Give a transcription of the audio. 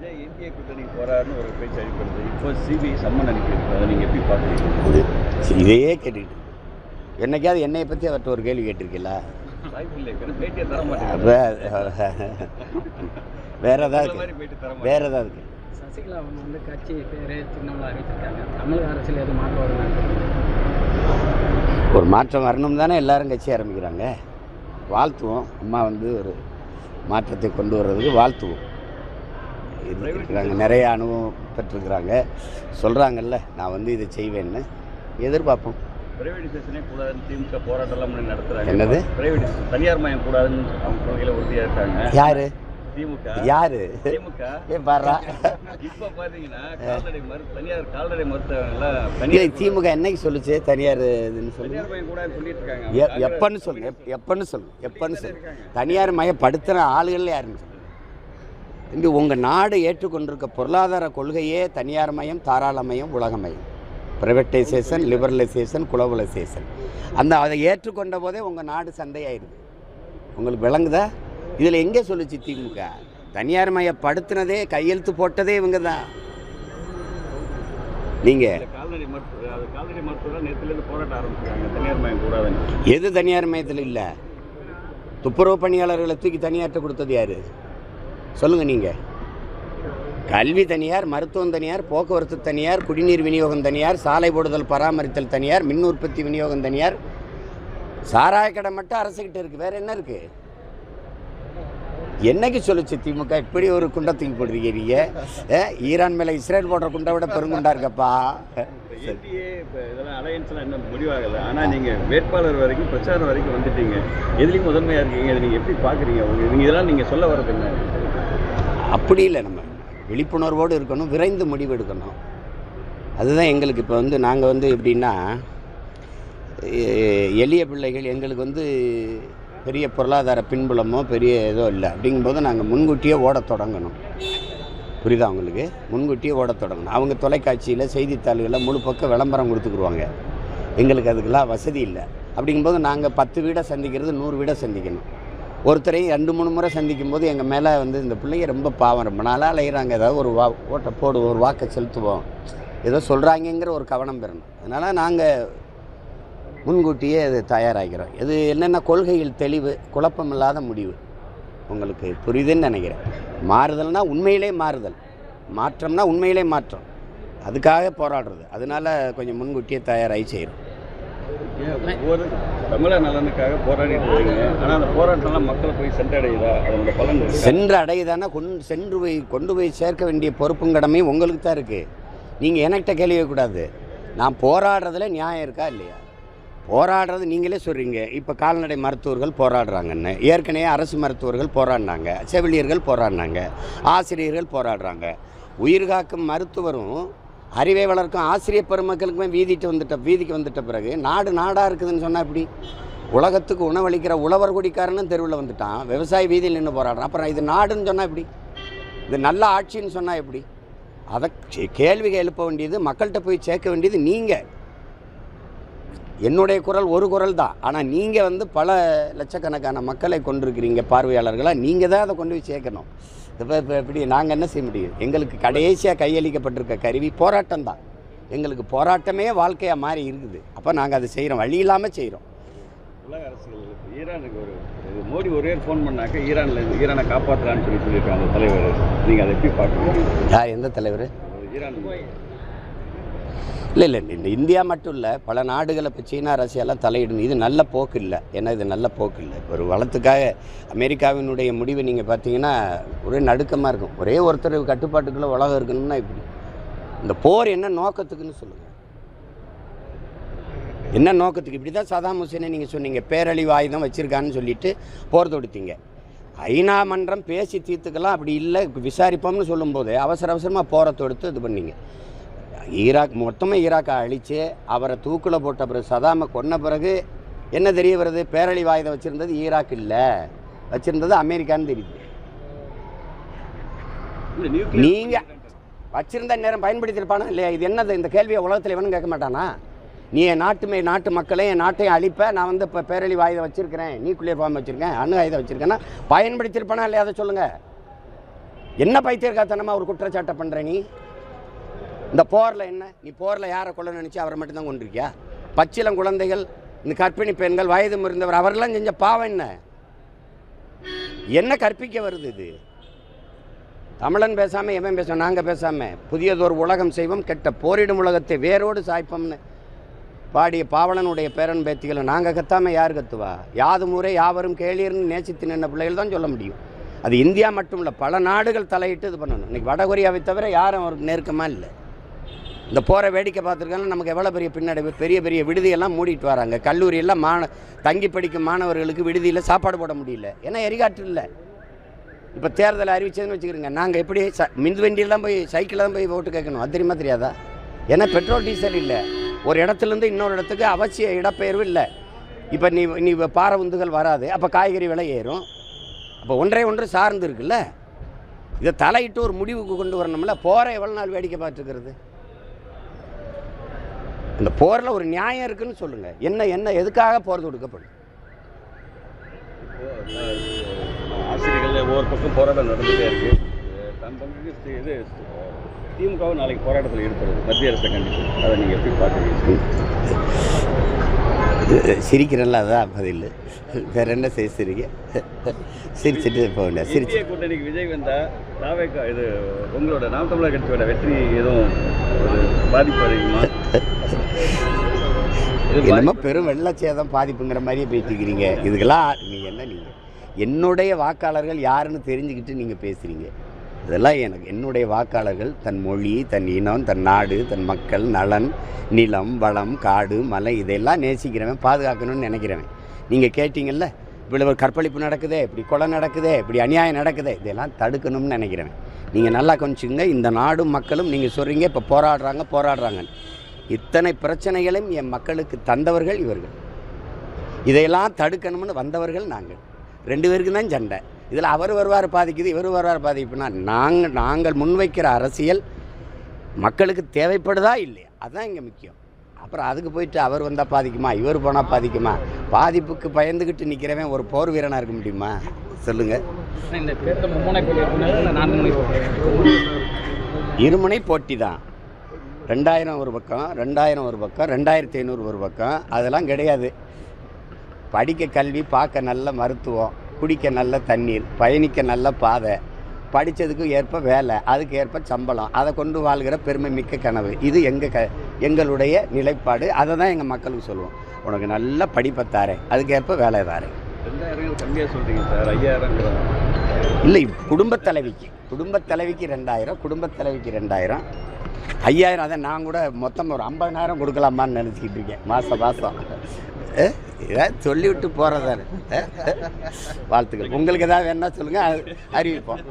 விஜய் இந்திய கூட்டணி போறாருன்னு ஒரு பேச்சு அடிப்படுது. இப்போ சிபிஐ சம்மன் அனுப்பியிருக்காரு. அதை நீங்கள் எப்படி பார்க்குறீங்க? இதையே கேட்டுக்கிட்டு என்னைக்காவது என்னையை பற்றி அவர்கிட்ட ஒரு கேள்வி கேட்டிருக்கீங்களா? வாய்ப்பு இல்லை. பேட்டியை தர மாட்டேன். வேற ஏதாவது வேற ஏதாவது சசிகலா அவங்க வந்து கட்சி பேர் சின்னவங்கள அறிவிச்சிருக்காங்க. தமிழக அரசியல் எதுவும் மாற்றம் வருது? ஒரு மாற்றம் வரணும் தானே எல்லாரும் கட்சி ஆரம்பிக்கிறாங்க. வாழ்த்துவோம். அம்மா வந்து ஒரு மாற்றத்தை கொண்டு வர்றதுக்கு வாழ்த்துவோம். இருக்கிறாங்க, நிறைய அனுபவம் பெற்றிருக்கிறாங்க, சொல்கிறாங்கல்ல நான் வந்து இதை செய்வேன்னு எதிர்பார்ப்போம். பிரைவேடைசேஷனே கூடாதுன்னு திமுக போராட்டம்லாம் நடத்துகிறாங்க. என்னது பிரைவேடைசேஷன், தனியார் மயம் கூடாதுன்னு அவங்க கொள்கையில் உறுதியாக இருக்காங்க. யாரு திமுக? யாரு? திமுக. பாடுறா. இப்போ பார்த்தீங்கன்னா தனியார் கால்நடை மருத்துவங்கள்லாம் திமுக என்னைக்கு சொல்லுச்சு தனியார் சொல்லி? தனியார் மயம் கூடாதுன்னு சொல்லிட்டு இருக்காங்க. எப்பன்னு சொல்லு. தனியார் மயப்படுத்துகிற ஆளுகள் யாருன்னு சொல்லு. இங்கே உங்கள் நாடு ஏற்றுக்கொண்டிருக்க பொருளாதார கொள்கையே தனியார் மயம், தாராளமயம், உலகமயம், ப்ரைவேட்டைசேஷன், லிபரலைசேஷன், குளோபலைசேஷன். அதை ஏற்றுக்கொண்ட போதே உங்கள் நாடு சந்தையாயிருது. உங்களுக்கு விளங்குதா? இதில் எங்கே சொல்லுச்சு திமுக? தனியார் மயப்படுத்தினதே, கையெழுத்து போட்டதே இவங்க தான். நீங்கள் கால்நடை மருத்துவர்கள் நேரத்துலேருந்து போராட்டம் ஆரம்பிச்சிருக்காங்க தனியார் மயம் கூடாதுன்னு. எது தனியார் மயத்தில் இல்லை? துப்புரவு பணியாளர்களை தூக்கி தனியார்ட்ட கொடுத்தது யார் சொல்லுங்கள் நீங்கள்? கல்வி தனியார், மருத்துவம் தனியார், போக்குவரத்து தனியார், குடிநீர் விநியோகம் தனியார், சாலை போடுதல் பராமரித்தல் தனியார், மின் உற்பத்தி விநியோகம் தனியார், சாராய கடை மட்டும் அரசுக்கிட்ட இருக்குது. வேறு என்ன இருக்குது? என்னைக்கு சொல்லிச்சு திமுக? இப்படி ஒரு குண்டை தூக்கி போட்டிருக்கீங்க. ஈரான் மேலே இஸ்ரேல் போடுற குண்டை விட பெருங்குண்டா இருக்கப்பா. இதெல்லாம் அலையன்ஸ்லாம் இன்னும் முடிவாகலை. ஆனால் நீங்கள் வேட்பாளர் வரைக்கும் பிரச்சாரம் வரைக்கும் வந்துட்டீங்க. எதுலேயும் முதன்மையாக இருக்கீங்க. இதை நீங்கள் எப்படி பார்க்குறீங்க? நீங்கள் இதெல்லாம் நீங்கள் சொல்ல வர்றது என்ன? அப்படி இல்லை, நம்ம விழிப்புணர்வோடு இருக்கணும், விரைந்து முடிவு எடுக்கணும். அதுதான் எங்களுக்கு இப்போ வந்து நாங்கள் வந்து எப்படின்னா, எளிய பிள்ளைகள், எங்களுக்கு வந்து பெரிய பொருளாதார பின்புலமோ பெரிய ஏதோ இல்லை. அப்படிங்கும்போது நாங்கள் முன்கூட்டியே ஓடத் தொடங்கணும். புரியுதா உங்களுக்கு? முன்கூட்டியே ஓடத் தொடங்கணும். அவங்க தொலைக்காட்சியில், செய்தித்தாள்களில் முழு பக்கம் விளம்பரம் கொடுத்துக்குருவாங்க. எங்களுக்கு அதுக்கெல்லாம் வசதி இல்லை. அப்படிங்கும்போது நாங்கள் 10 வீடை சந்திக்கிறது 100 வீடை சந்திக்கணும். ஒருத்தரையும் 2-3 முறை சந்திக்கும் போது எங்கள் மேலே வந்து இந்த பிள்ளைங்க ரொம்ப பாவம், ரொம்ப நாளாக அலைகிறாங்க, ஏதாவது ஒரு ஓட்டை போடுவோம், ஒரு வாக்கை செலுத்துவோம், ஏதோ சொல்கிறாங்கங்கிற ஒரு கவனம் பெறணும். அதனால் நாங்கள் முன்கூட்டியே அது தயாராகிறோம். இது என்னென்ன கொள்கைகள் தெளிவு, குழப்பமில்லாத முடிவு. உங்களுக்கு புரியுதுன்னு நினைக்கிறேன். மாறுதல்னா உண்மையிலே மாறுதல், மாற்றம்னா உண்மையிலே மாற்றம். அதுக்காக போராடுறது. அதனால் கொஞ்சம் முன்கூட்டியே தயாராகி செய்கிறோம். ஒவ்வொரு தமிழர் நலனுக்காக போராடிட்டு இருக்கீங்க. ஆனால் அந்த போராட்டம்லாம் மக்களை போய் சென்றடையுதா? அதோட பலன் சென்று அடையுதானா? கொண்டு போய் சேர்க்க வேண்டிய பொறுப்பும் கடமையும் உங்களுக்கு தான் இருக்குது. நீங்கள் என்கிட்ட கேள்வி கூடாது. நான் போராடுறதுல நியாயம் இருக்கா இல்லையா? போராடுறது நீங்களே சொல்கிறீங்க. இப்போ கால்நடை மருத்துவர்கள் போராடுறாங்கன்னு, ஏற்கனவே அரசு மருத்துவர்கள் போராடினாங்க, செவிலியர்கள் போராடினாங்க, ஆசிரியர்கள் போராடுறாங்க. உயிர் காக்கும் மருத்துவரும் அறிவை வளர்க்கும் ஆசிரியர் பெருமக்களுக்குமே வீதிக்கு வந்துட்ட பிறகு நாடாக இருக்குதுன்னு சொன்னால் இப்படி? உலகத்துக்கு உணவளிக்கிற உழவர் குடிக்காரன்னு தெருவில் வந்துட்டான், விவசாயி வீதியில் நின்று போராடுறான். அப்புறம் இது நாடுன்னு சொன்னால் எப்படி? இது நல்ல ஆட்சின்னு சொன்னால் எப்படி? அதை கேள்விகள் எழுப்ப வேண்டியது, மக்கள்கிட்ட போய் சேர்க்க வேண்டியது நீங்கள். என்னுடைய குரல் ஒரு குரல் தான். ஆனால் நீங்கள் வந்து பல லட்சக்கணக்கான மக்களை கொண்டிருக்கிறீங்க, பார்வையாளர்களாக. நீங்கள் தான் அதை கொண்டு போய் சேர்க்கணும். இப்போ இப்படி நாங்கள் என்ன செய்ய முடியும்? எங்களுக்கு கடைசியாக கையளிக்கப்பட்டிருக்க கருவி போராட்டம் தான். எங்களுக்கு போராட்டமே வாழ்க்கையாக மாறி இருக்குது. அப்போ நாங்கள் அதை செய்கிறோம், வழி இல்லாமல் செய்கிறோம். உலக அரசியல் ஈரானுக்கு மோடி ஒரே ஃபோன் பண்ணாக்க ஈரானை காப்பாற்றலான்னு சொல்லியிருக்காங்க அந்த தலைவர். நீங்கள் அதை எப்படி பார்க்குறீங்க? யார்? எந்த தலைவர்? ஈரான். இல்லை இந்த இந்தியா மட்டும் இல்லை, பல நாடுகளை இப்போ சீனா, ரஷ்யாலாம் தலையிடணும். இது நல்ல போக்கு இல்லை. ஏன்னா இது நல்ல போக்கு இல்லை. ஒரு வளத்துக்காக அமெரிக்காவினுடைய முடிவு நீங்கள் பார்த்தீங்கன்னா ஒரே நடுக்கமாக இருக்கும். ஒரே ஒருத்தர் கட்டுப்பாட்டுக்குள்ளே உலகம் இருக்கணும்னா இப்படி. இந்த போர் என்ன நோக்கத்துக்குன்னு சொல்லுங்கள். என்ன நோக்கத்துக்கு? இப்படி தான் சதாம் ஹுசேனை நீங்கள் சொன்னீங்க, பேரழிவு ஆயுதம் வச்சுருக்கான்னு சொல்லிட்டு போர் தொடுத்தீங்க. ஐநா மன்றம் பேசி தீர்த்துக்கலாம், அப்படி இல்லை விசாரிப்போம்னு சொல்லும்போது அவசரமாக போரை தொடுத்து இது பண்ணீங்க. மொத்தமாக ஈராக்கை அழித்து அவரை தூக்கில் போட்ட பிறகு, சதாமை கொன்ன பிறகு என்ன தெரிய வருது? பேரழிவு ஆயுதம் வச்சுருந்தது ஈராக் இல்லை, வச்சுருந்தது அமெரிக்கான்னு தெரியுது. நீங்கள் வச்சுருந்த நேரம் பயன்படுத்தியிருப்பானா இல்லையா? இது என்னது? இந்த கேள்வியை உலகத்தில் எவனும் கேட்க மாட்டானா? நீ என் நாட்டு மக்களையும் என் நாட்டையும் அழிப்ப, நான் வந்து இப்போ பேரழிவு ஆயுதம் வச்சுருக்கிறேன், நியூக்ளியர் ஃபார்ம் வச்சுருக்கேன், அணு ஆயுதம் வச்சுருக்கேன்னா பயன்படுத்தியிருப்பானா இல்லையா? அதை சொல்லுங்கள். என்ன பைத்தியக்காரத்தனமாக ஒரு குற்றச்சாட்டை பண்ணுற நீ? இந்த போரில் என்ன, நீ போரில் யாரை கொள்ள நினச்சி அவரை மட்டும்தான் கொண்டிருக்கியா? பச்சிளம் குழந்தைகள், இந்த கர்ப்பிணி பெண்கள், வயது முறிந்தவர், அவரெல்லாம் செஞ்ச பாவம் என்ன? என்ன கற்பிக்க வருது இது? தமிழன் பேசாமல் எவன் பேசுவோம்? நாங்கள் பேசாமல் புதியதொரு உலகம் செய்வோம், கெட்ட போரிடும் உலகத்தை வேரோடு சாய்ப்போம்னு பாடிய பாவலனுடைய பேரன் பேத்திகளை நாங்கள் கத்தாமல் யார் கத்துவா? யாது முறை யாவரும் கேளீர்னு நேசித்து நின்ன பிள்ளைகள் தான் சொல்ல முடியும். அது இந்தியா மட்டும் இல்லை, பல நாடுகள் தலையிட்டு இது பண்ணணும். இன்றைக்கி வடகொரியாவை தவிர யாரும் அவருக்கு நெருக்கமாக இல்லை. இந்த போரை வேடிக்கை பார்த்துருக்காங்க. நமக்கு எவ்வளோ பெரிய பின்னடைவு, பெரிய பெரிய விடுதியெல்லாம் மூடிட்டு வராங்க. கல்லூரியெல்லாம் தங்கி படிக்கும் மாணவர்களுக்கு விடுதியில் சாப்பாடு போட முடியல, ஏன்னா எரிகாற்று இல்லை. இப்போ தேர்தலை அறிவிச்சதுன்னு வச்சுக்கிறோங்க, நாங்கள் எப்படி மின் வண்டியெல்லாம் போய் சைக்கிளில் தான் போய் ஓட்டு கேட்கணும், அது தெரியுமா தெரியாதா? ஏன்னா பெட்ரோல் டீசல் இல்லை, ஒரு இடத்துலேருந்து இன்னொரு இடத்துக்கு அவசிய இடப்பெயர்வு இல்லை. இப்போ நீ பாறை உந்துகள் வராது, அப்போ காய்கறி விலை ஏறும். அப்போ ஒன்று சார்ந்து இருக்குல்ல. இதை தலையிட்டு ஒரு முடிவுக்கு கொண்டு வரணும்ல. போரை எவ்வளோ நாள் வேடிக்கை பார்த்துக்கிறது? இந்த போரில் ஒரு நியாயம் இருக்குன்னு சொல்லுங்கள். என்ன எதுக்காக போர் தொடுக்கப்படும்? ஆசிரியர்கள் ஒவ்வொரு பக்கம் போராட்டம் நடந்துகிட்டே இருக்கு. தன் பங்குக்கு இது திமுகவும் நாளைக்கு போராட்டத்தில் ஈடுபடுது, மத்திய அரசை கண்டித்து. அதை நீங்கள் எப்படி பார்க்குறீங்க? சிரிக்கிறல்ல, அதான் பதில். வேற என்ன சிரிக்கிறீங்க? சிரிச்சுட்டு போகல. சிரிச்சு கூட்டணிக்கு விஜய் வந்தா தாவேக்கா இது உங்களோட நாம் தமிழர் கட்சியோட வெற்றி எதுவும் பாதிப்பு அடையுமா? என்னமோ பெரும் வெள்ளச்சேதம் பாதிப்புங்கிற மாதிரியே பேசிக்கிறீங்க. இதுக்கெல்லாம் நீங்கள் என்னுடைய வாக்காளர்கள் யாருன்னு தெரிஞ்சுக்கிட்டு நீங்கள் பேசுகிறீங்க. இதெல்லாம் என்னுடைய வாக்காளர்கள் தன் மொழி, தன் இனம், தன் நாடு, தன் மக்கள் நலன், நிலம், வளம், காடு, மலை இதெல்லாம் நேசிக்கிறவன், பாதுகாக்கணும்னு நினைக்கிறவன். நீங்கள் கேட்டீங்கல்ல, இவ்வளோ கற்பழிப்பு நடக்குதே, இப்படி கொலை நடக்குதே, இப்படி அநியாயம் நடக்குதே, இதெல்லாம் தடுக்கணும்னு நினைக்கிறவன். நீங்கள் நல்லா கொஞ்சுங்க. இந்த நாடும் மக்களும் நீங்கள் சொல்கிறீங்க இப்போ போராடுறாங்க. இத்தனை பிரச்சனைகளையும் என் மக்களுக்கு தந்தவர்கள் இவர்கள். இதையெல்லாம் தடுக்கணும்னு வந்தவர்கள் நாங்கள். 2 பேருக்கு தான் சண்டை. இதில் அவர் வருவார் பாதிக்குது, இவர் வருவார் பாதிப்புனா நாங்கள் முன்வைக்கிற அரசியல் மக்களுக்கு தேவைப்படுதா இல்லையா, அதுதான் இங்கே முக்கியம். அப்புறம் அதுக்கு போயிட்டு அவர் வந்தால் பாதிக்குமா, இவர் போனால் பாதிக்குமா? பாதிப்புக்கு பயந்துக்கிட்டு நிற்கிறவன் ஒரு போர் வீரனாக இருக்க முடியுமா? சொல்லுங்கள். இந்த தேர்தல் மும்முனை இருமுனை போட்டி தான். 2000 ஒரு பக்கம், 2500 ஒரு பக்கம். அதெல்லாம் கிடையாது. படிக்க கல்வி, பார்க்க நல்ல மருத்துவம், குடிக்க நல்ல தண்ணீர், பயணிக்க நல்ல பாதை, படித்ததுக்கு ஏற்ப வேலை, அதுக்கு ஏற்ப சம்பளம், அதை கொண்டு வாழ்கிற பெருமை மிக்க கனவு. இது எங்களுடைய நிலைப்பாடு. அதை தான் எங்கள் மக்களுக்கு சொல்லுவோம். உனக்கு நல்ல படிப்பை தாரேன், அதுக்கேற்ப வேலை தாரேன். 2000 கம்மியாக சொல்கிறீங்க சார். 5000 இல்லை, குடும்பத் தலைவிக்கு 2000, குடும்பத் தலைவிக்கு 2000, 5000. அதை நான் கூட மொத்தம் ஒரு 50,000 கொடுக்கலாமான்னு நினச்சிக்கிட்டு இருக்கேன் மாதம். ஏதாவது சொல்லிவிட்டு போகிறதாரு. வாழ்த்துக்கள். உங்களுக்கு ஏதாவது வேணா சொல்லுங்கள், அறிவிப்போம்.